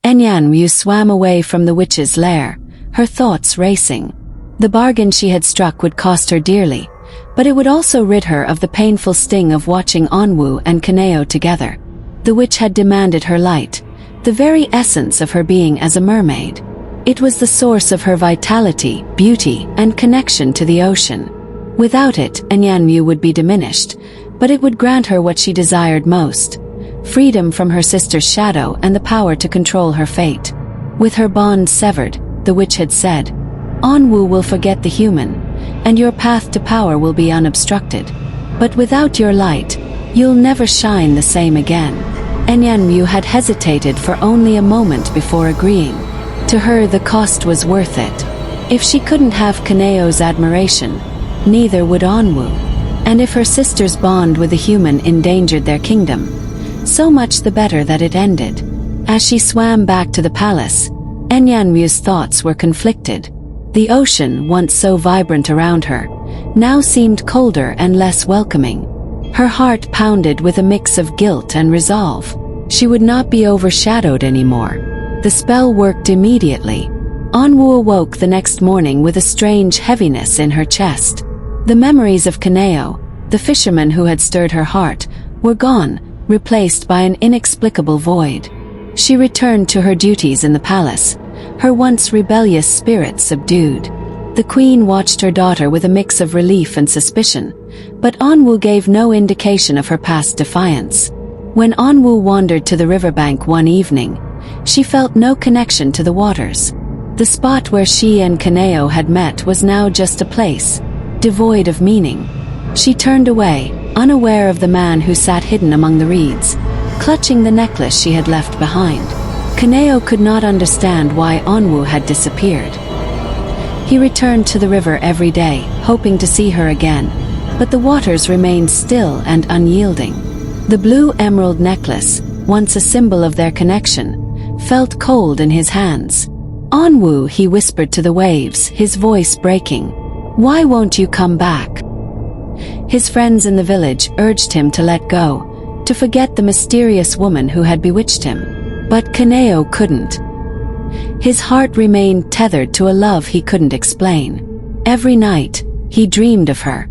Enyanu swam away from the witch's lair, her thoughts racing. The bargain she had struck would cost her dearly, but it would also rid her of the painful sting of watching Anwo and Cano together. The witch had demanded her light, the very essence of her being as a mermaid. It was the source of her vitality, beauty, and connection to the ocean. Without it, Enyanu would be diminished, but it would grant her what she desired most: freedom from her sister's shadow and the power to control her fate. With her bond severed, the witch had said, "Anwo will forget the human, and your path to power will be unobstructed. But without your light, you'll never shine the same again." Enyanu had hesitated for only a moment before agreeing. To her, the cost was worth it. If she couldn't have Cano's admiration, neither would Anwo. And if her sister's bond with the human endangered their kingdom, so much the better that it ended. As she swam back to the palace, Enyanu's thoughts were conflicted. The ocean, once so vibrant around her, now seemed colder and less welcoming. Her heart pounded with a mix of guilt and resolve. She would not be overshadowed anymore. The spell worked immediately. Anwo awoke the next morning with a strange heaviness in her chest. The memories of Cano, the fisherman who had stirred her heart, were gone, replaced by an inexplicable void. She returned to her duties in the palace, her once rebellious spirit subdued. The queen watched her daughter with a mix of relief and suspicion, but Anwo gave no indication of her past defiance. When Anwo wandered to the riverbank one evening, she felt no connection to the waters. The spot where she and Cano had met was now just a place, devoid of meaning. She turned away, unaware of the man who sat hidden among the reeds, clutching the necklace she had left behind. Cano could not understand why Anwo had disappeared. He returned to the river every day, hoping to see her again, but the waters remained still and unyielding. The blue emerald necklace, once a symbol of their connection, felt cold in his hands. "Anwo," he whispered to the waves, his voice breaking. "Why won't you come back?" His friends in the village urged him to let go, to forget the mysterious woman who had bewitched him. But Cano couldn't. His heart remained tethered to a love he couldn't explain. Every night, he dreamed of her,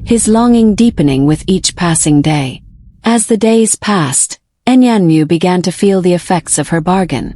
his longing deepening with each passing day. As the days passed, Enyanu began to feel the effects of her bargain.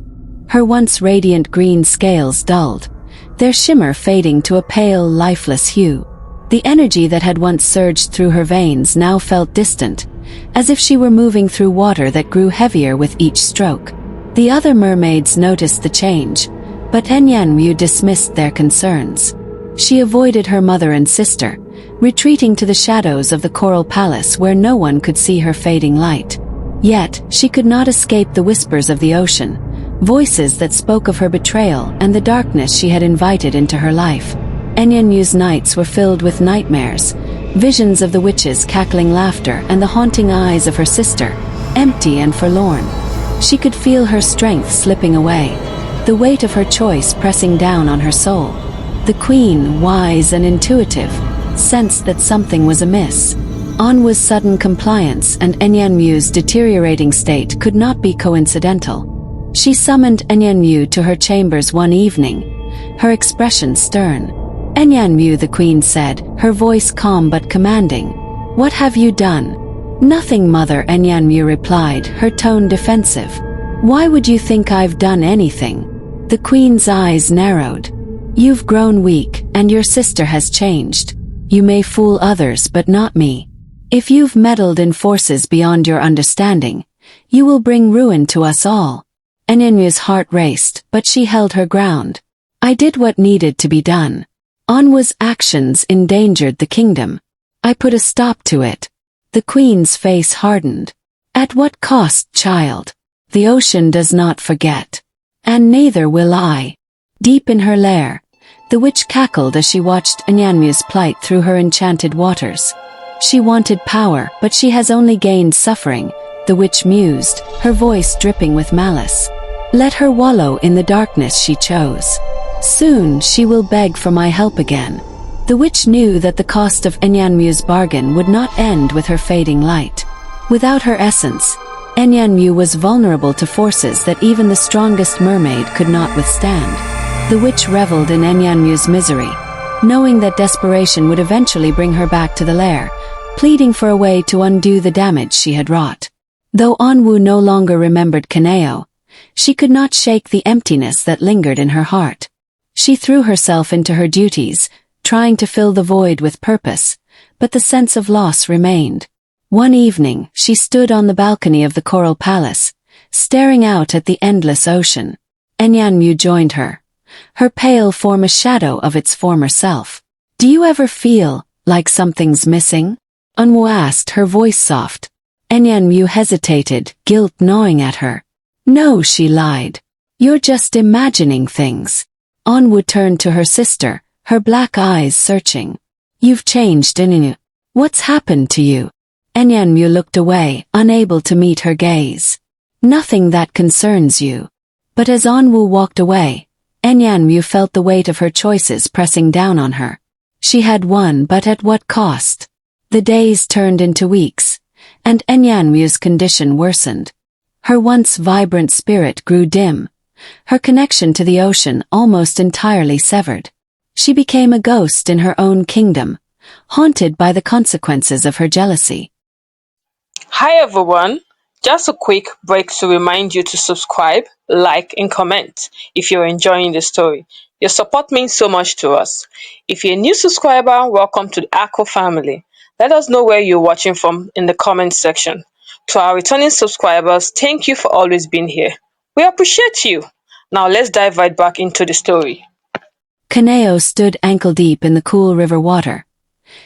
Her once radiant green scales dulled, their shimmer fading to a pale, lifeless hue. The energy that had once surged through her veins now felt distant, as if she were moving through water that grew heavier with each stroke. The other mermaids noticed the change, but Enyanu dismissed their concerns. She avoided her mother and sister, retreating to the shadows of the coral palace where no one could see her fading light. Yet, she could not escape the whispers of the ocean, voices that spoke of her betrayal and the darkness she had invited into her life. Enyanu's nights were filled with nightmares, visions of the witches' cackling laughter and the haunting eyes of her sister, empty and forlorn. She could feel her strength slipping away, the weight of her choice pressing down on her soul. The queen, wise and intuitive, sensed that something was amiss. Anwo's sudden compliance and Enyanu's deteriorating state could not be coincidental. She summoned Enyanu to her chambers one evening, her expression stern. "Enyanu," the queen said, her voice calm but commanding. "What have you done?" "Nothing, mother," Enyanu replied, her tone defensive. "Why would you think I've done anything?" The queen's eyes narrowed. "You've grown weak, and your sister has changed. You may fool others but not me. If you've meddled in forces beyond your understanding, you will bring ruin to us all." Enyanu's heart raced, but she held her ground. "I did what needed to be done. Anwo's actions endangered the kingdom. I put a stop to it." The queen's face hardened. "At what cost, child? The ocean does not forget. And neither will I." Deep in her lair, the witch cackled as she watched Enyanu's plight through her enchanted waters. "She wanted power, but she has only gained suffering," the witch mused, her voice dripping with malice. "Let her wallow in the darkness she chose. Soon she will beg for my help again." The witch knew that the cost of Enyanu's bargain would not end with her fading light. Without her essence, Enyanu was vulnerable to forces that even the strongest mermaid could not withstand. The witch reveled in Enyanu's misery, knowing that desperation would eventually bring her back to the lair, pleading for a way to undo the damage she had wrought. Though Anwo no longer remembered Cano, she could not shake the emptiness that lingered in her heart. She threw herself into her duties, trying to fill the void with purpose, but the sense of loss remained. One evening, she stood on the balcony of the Coral Palace, staring out at the endless ocean. Enyanu joined her, her pale form a shadow of its former self. "Do you ever feel like something's missing?" Anwo asked, her voice soft. Enyanu hesitated, guilt gnawing at her. "No," she lied. "You're just imagining things." Anwo turned to her sister, her black eyes searching. "You've changed, Enyanu. What's happened to you?" Enyanu looked away, unable to meet her gaze. "Nothing that concerns you." But as Anwo walked away, Enyanu felt the weight of her choices pressing down on her. She had won, but at what cost? The days turned into weeks, and Enyanu's condition worsened. Her once vibrant spirit grew dim, her connection to the ocean almost entirely severed. She became a ghost in her own kingdom, haunted by the consequences of her jealousy. Hi everyone, just a quick break to remind you to subscribe, like and comment if you're enjoying the story. Your support means so much to us. If you're a new subscriber, welcome to the Aqua family. Let us know where you're watching from in the comments section. To our returning subscribers, thank you for always being here. We appreciate you. Now let's dive right back into the story. Cano stood ankle-deep in the cool river water,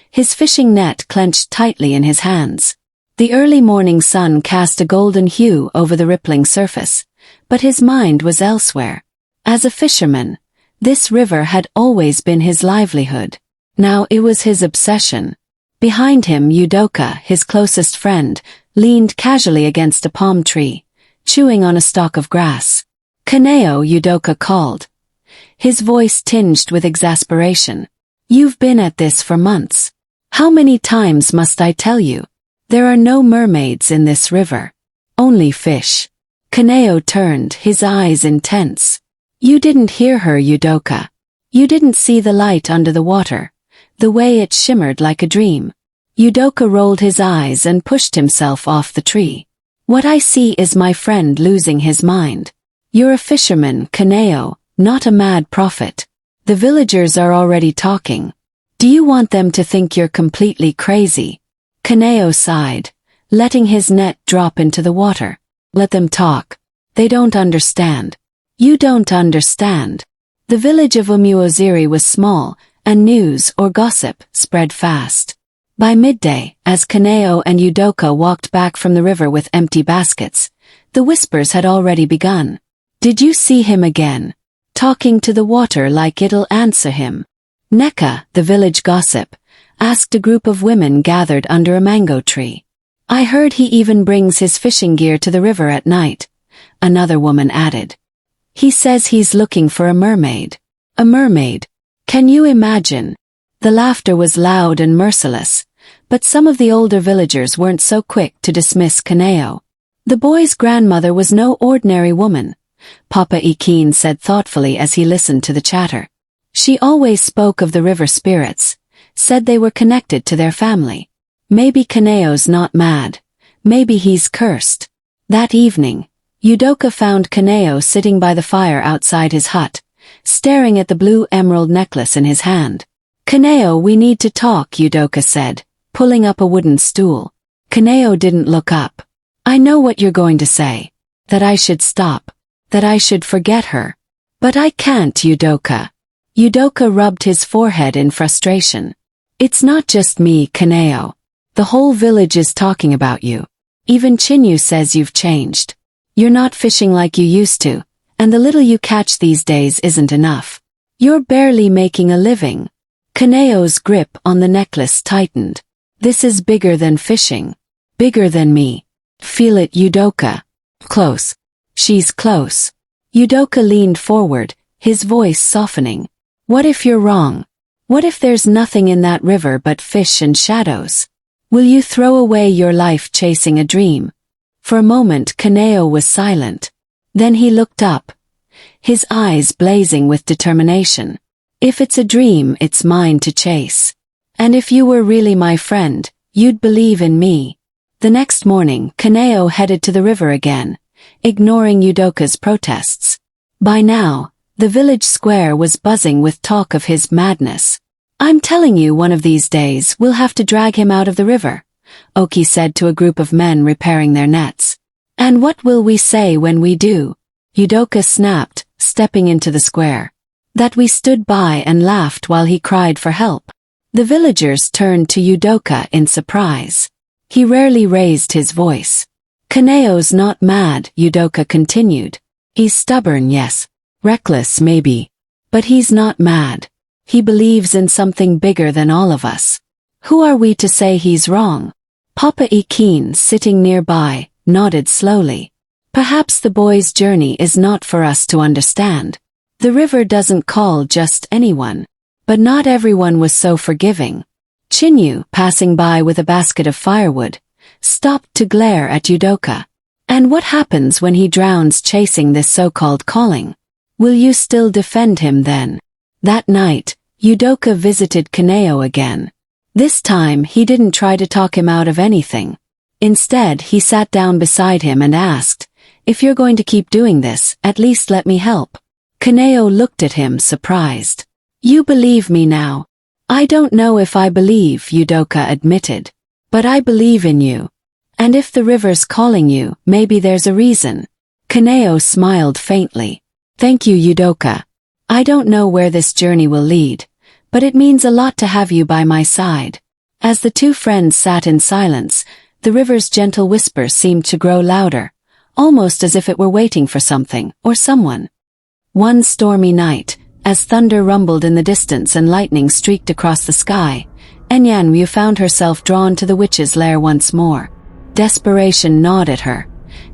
his fishing net clenched tightly in his hands. The early morning sun cast a golden hue over the rippling surface, but his mind was elsewhere. As a fisherman, this river had always been his livelihood. Now it was his obsession. Behind him, Udoka, his closest friend, leaned casually against a palm tree, chewing on a stalk of grass. "Cano," Udoka called, his voice tinged with exasperation. "You've been at this for months. How many times must I tell you? There are no mermaids in this river. Only fish." Cano turned, his eyes intense. "You didn't hear her, Udoka. You didn't see the light under the water, the way it shimmered like a dream." Udoka rolled his eyes and pushed himself off the tree. "What I see is my friend losing his mind. You're a fisherman, Cano, not a mad prophet. The villagers are already talking. Do you want them to think you're completely crazy?" Cano sighed, letting his net drop into the water. "Let them talk. They don't understand." "You don't understand." The village of Umuoziri was small, and news or gossip spread fast. By midday, as Cano and Udoka walked back from the river with empty baskets, the whispers had already begun. "Did you see him again? Talking to the water like it'll answer him?" Neka, the village gossip, asked a group of women gathered under a mango tree. "I heard he even brings his fishing gear to the river at night," another woman added. "He says he's looking for a mermaid." "A mermaid? Can you imagine?" The laughter was loud and merciless, but some of the older villagers weren't so quick to dismiss Cano. "The boy's grandmother was no ordinary woman," Papa Ikin said thoughtfully as he listened to the chatter. "She always spoke of the river spirits, said they were connected to their family. Maybe Cano's not mad. Maybe he's cursed." That evening, Udoka found Cano sitting by the fire outside his hut, staring at the blue emerald necklace in his hand. "Cano, we need to talk," Udoka said, pulling up a wooden stool. Cano didn't look up. "I know what you're going to say. That I should stop. That I should forget her. But I can't, Udoka." Udoka rubbed his forehead in frustration. "It's not just me, Cano. The whole village is talking about you. Even Chinyu says you've changed. You're not fishing like you used to, and the little you catch these days isn't enough. You're barely making a living." Cano's grip on the necklace tightened. "This is bigger than fishing. Bigger than me. Feel it, Udoka. Close. She's close." Udoka leaned forward, his voice softening. "What if you're wrong? What if there's nothing in that river but fish and shadows? Will you throw away your life chasing a dream? For a moment Cano was silent. Then he looked up, his eyes blazing with determination. If it's a dream, it's mine to chase. And if you were really my friend, you'd believe in me. The next morning, Cano headed to the river again, ignoring Udoka's protests. By now, the village square was buzzing with talk of his madness. I'm telling you, one of these days we'll have to drag him out of the river, Oki said to a group of men repairing their nets. And what will we say when we do? Udoka snapped, stepping into the square. That we stood by and laughed while he cried for help. The villagers turned to Udoka in surprise. He rarely raised his voice. Kanao's not mad, Udoka continued. He's stubborn, yes. Reckless, maybe. But he's not mad. He believes in something bigger than all of us. Who are we to say he's wrong? Papa Ikin, sitting nearby, nodded slowly. Perhaps the boy's journey is not for us to understand. The river doesn't call just anyone. But not everyone was so forgiving. Chinyu, passing by with a basket of firewood, stopped to glare at Udoka. And what happens when he drowns chasing this so-called calling? Will you still defend him then? That night, Udoka visited Cano again. This time he didn't try to talk him out of anything. Instead, he sat down beside him and asked, if you're going to keep doing this, at least let me help. Cano looked at him surprised. You believe me now? I don't know if I believe, Udoka admitted. But I believe in you. And if the river's calling you, maybe there's a reason. Cano smiled faintly. Thank you, Udoka. I don't know where this journey will lead, but it means a lot to have you by my side. As the two friends sat in silence, the river's gentle whisper seemed to grow louder, almost as if it were waiting for something or someone. One stormy night, as thunder rumbled in the distance and lightning streaked across the sky, Enyanu found herself drawn to the witch's lair once more. Desperation gnawed at her,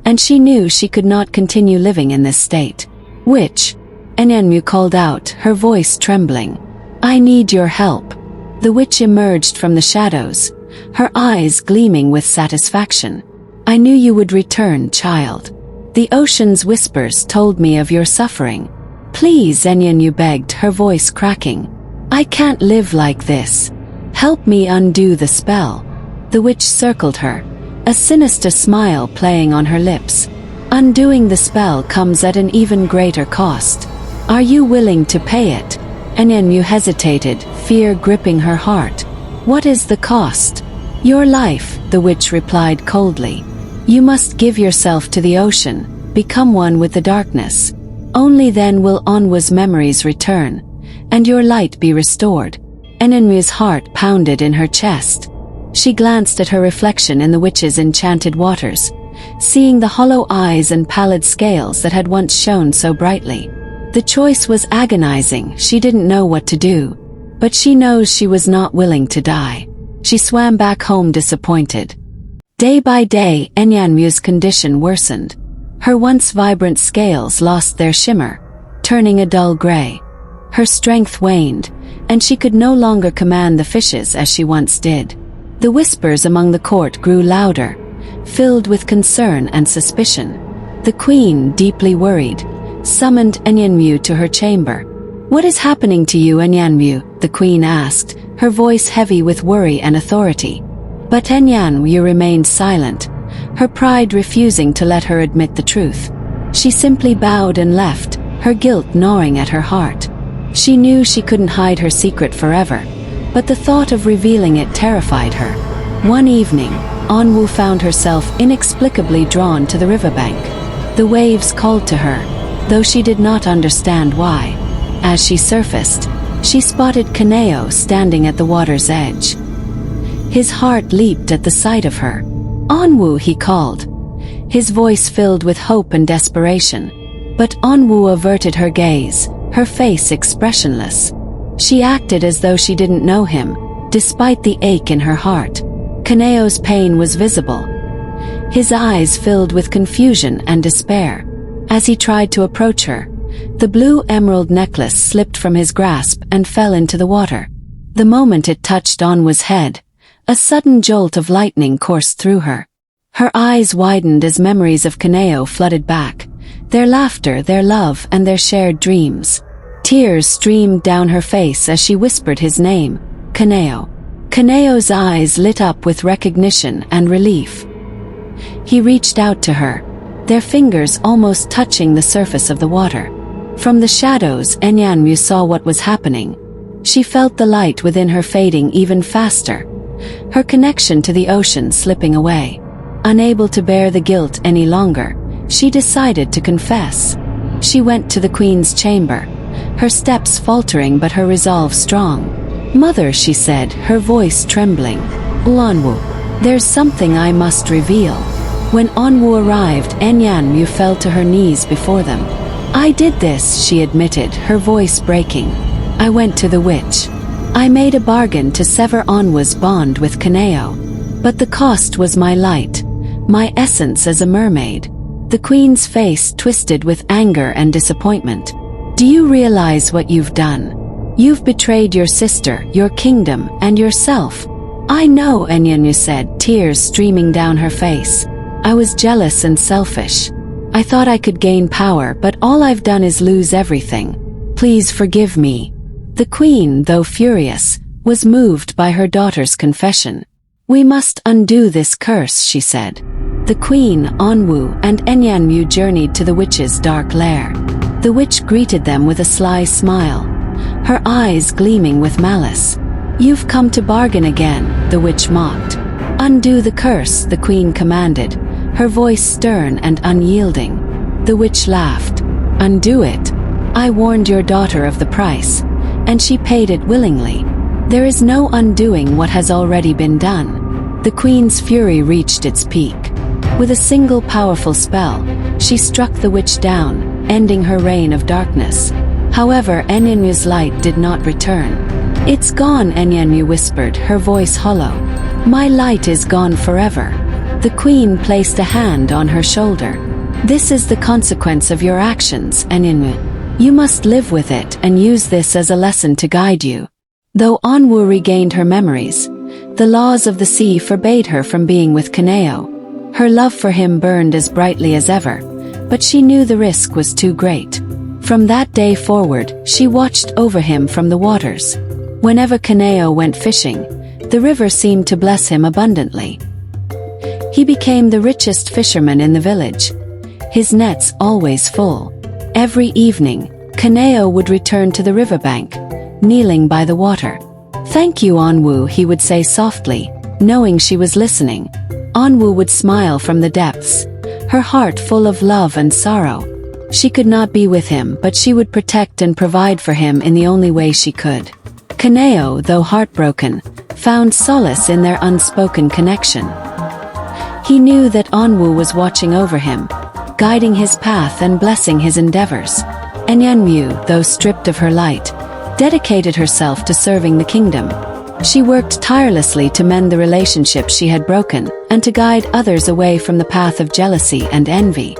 and she knew she could not continue living in this state. Witch, Enyanu called out, her voice trembling. I need your help. The witch emerged from the shadows, her eyes gleaming with satisfaction. I knew you would return, child. The ocean's whispers told me of your suffering. Please, Enyanu begged, her voice cracking. I can't live like this. Help me undo the spell. The witch circled her, a sinister smile playing on her lips. Undoing the spell comes at an even greater cost. Are you willing to pay it? Enyanu hesitated, fear gripping her heart. What is the cost? Your life, the witch replied coldly. You must give yourself to the ocean, become one with the darkness. Only then will Anwo's memories return, and your light be restored. Enyanyu's heart pounded in her chest. She glanced at her reflection in the witch's enchanted waters, seeing the hollow eyes and pallid scales that had once shone so brightly. The choice was agonizing, she didn't know what to do. But she knows she was not willing to die. She swam back home disappointed. Day by day, Enyanu's condition worsened. Her once vibrant scales lost their shimmer, turning a dull gray. Her strength waned, and she could no longer command the fishes as she once did. The whispers among the court grew louder, filled with concern and suspicion. The queen, deeply worried, summoned Enyanu to her chamber. What is happening to you, Enyanu? The queen asked, her voice heavy with worry and authority. But Enyanu remained silent, her pride refusing to let her admit the truth. She simply bowed and left, her guilt gnawing at her heart. She knew she couldn't hide her secret forever, but the thought of revealing it terrified her. One evening, Anwo found herself inexplicably drawn to the riverbank. The waves called to her, though she did not understand why. As she surfaced, she spotted Cano standing at the water's edge. His heart leaped at the sight of her. Anwo, he called, his voice filled with hope and desperation. But Anwo averted her gaze, her face expressionless. She acted as though she didn't know him, despite the ache in her heart. Cano's pain was visible, his eyes filled with confusion and despair. As he tried to approach her, the blue emerald necklace slipped from his grasp and fell into the water. The moment it touched Anwo's head, a sudden jolt of lightning coursed through her. Her eyes widened as memories of Cano flooded back. Their laughter, their love, and their shared dreams. Tears streamed down her face as she whispered his name, Cano. Cano's eyes lit up with recognition and relief. He reached out to her, their fingers almost touching the surface of the water. From the shadows, Enyanu saw what was happening. She felt the light within her fading even faster, her connection to the ocean slipping away. Unable to bear the guilt any longer, she decided to confess. She went to the queen's chamber, her steps faltering but her resolve strong. "Mother," she said, her voice trembling. "Anwo, there's something I must reveal." When Anwo arrived, Enyanu fell to her knees before them. "I did this," she admitted, her voice breaking. "I went to the witch. I made a bargain to sever Anwo's bond with Cano. But the cost was my light, my essence as a mermaid." The queen's face twisted with anger and disappointment. "Do you realize what you've done? You've betrayed your sister, your kingdom, and yourself." "I know," Enyanu said, tears streaming down her face. "I was jealous and selfish. I thought I could gain power, but all I've done is lose everything. Please forgive me." The queen, though furious, was moved by her daughter's confession. "We must undo this curse," she said. The queen, Anwo, and Enyanu journeyed to the witch's dark lair. The witch greeted them with a sly smile, her eyes gleaming with malice. "You've come to bargain again," the witch mocked. "Undo the curse," the queen commanded, her voice stern and unyielding. The witch laughed. "Undo it? I warned your daughter of the price, and she paid it willingly. There is no undoing what has already been done." The queen's fury reached its peak. With a single powerful spell, she struck the witch down, ending her reign of darkness. However, Enyanu's light did not return. "It's gone," Enyanu whispered, her voice hollow. "My light is gone forever." The queen placed a hand on her shoulder. "This is the consequence of your actions, Enyanu. You must live with it and use this as a lesson to guide you." Though Anwo regained her memories, the laws of the sea forbade her from being with Cano. Her love for him burned as brightly as ever, but she knew the risk was too great. From that day forward, she watched over him from the waters. Whenever Cano went fishing, the river seemed to bless him abundantly. He became the richest fisherman in the village, his nets always full. Every evening, Cano would return to the riverbank, kneeling by the water. "Thank you, Anwo," he would say softly, knowing she was listening. Anwo would smile from the depths, her heart full of love and sorrow. She could not be with him, but she would protect and provide for him in the only way she could. Cano, though heartbroken, found solace in their unspoken connection. He knew that Anwo was watching over him, guiding his path and blessing his endeavors. Enyanu, though stripped of her light, dedicated herself to serving the kingdom. She worked tirelessly to mend the relationships she had broken, and to guide others away from the path of jealousy and envy.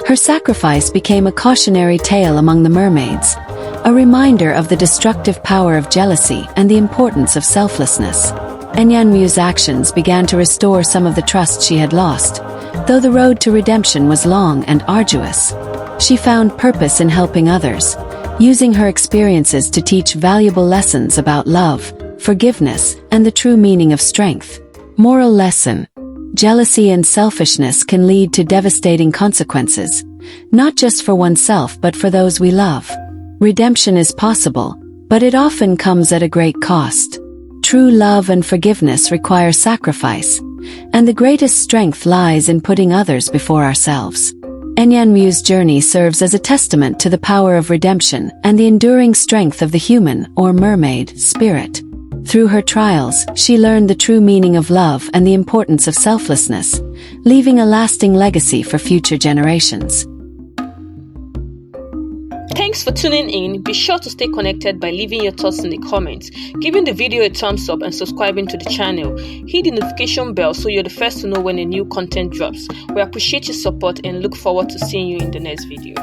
Her sacrifice became a cautionary tale among the mermaids, a reminder of the destructive power of jealousy and the importance of selflessness. Enyanu's actions began to restore some of the trust she had lost, though the road to redemption was long and arduous. She found purpose in helping others, using her experiences to teach valuable lessons about love, forgiveness, and the true meaning of strength. Moral lesson: jealousy and selfishness can lead to devastating consequences, not just for oneself but for those we love. Redemption is possible, but it often comes at a great cost. True love and forgiveness require sacrifice, and the greatest strength lies in putting others before ourselves. Enyanu's journey serves as a testament to the power of redemption and the enduring strength of the human, or mermaid, spirit. Through her trials, she learned the true meaning of love and the importance of selflessness, leaving a lasting legacy for future generations. Thanks for tuning in. Be sure to stay connected by leaving your thoughts in the comments, giving the video a thumbs up and subscribing to the channel. Hit the notification bell so you're the first to know when a new content drops. We appreciate your support and look forward to seeing you in the next video.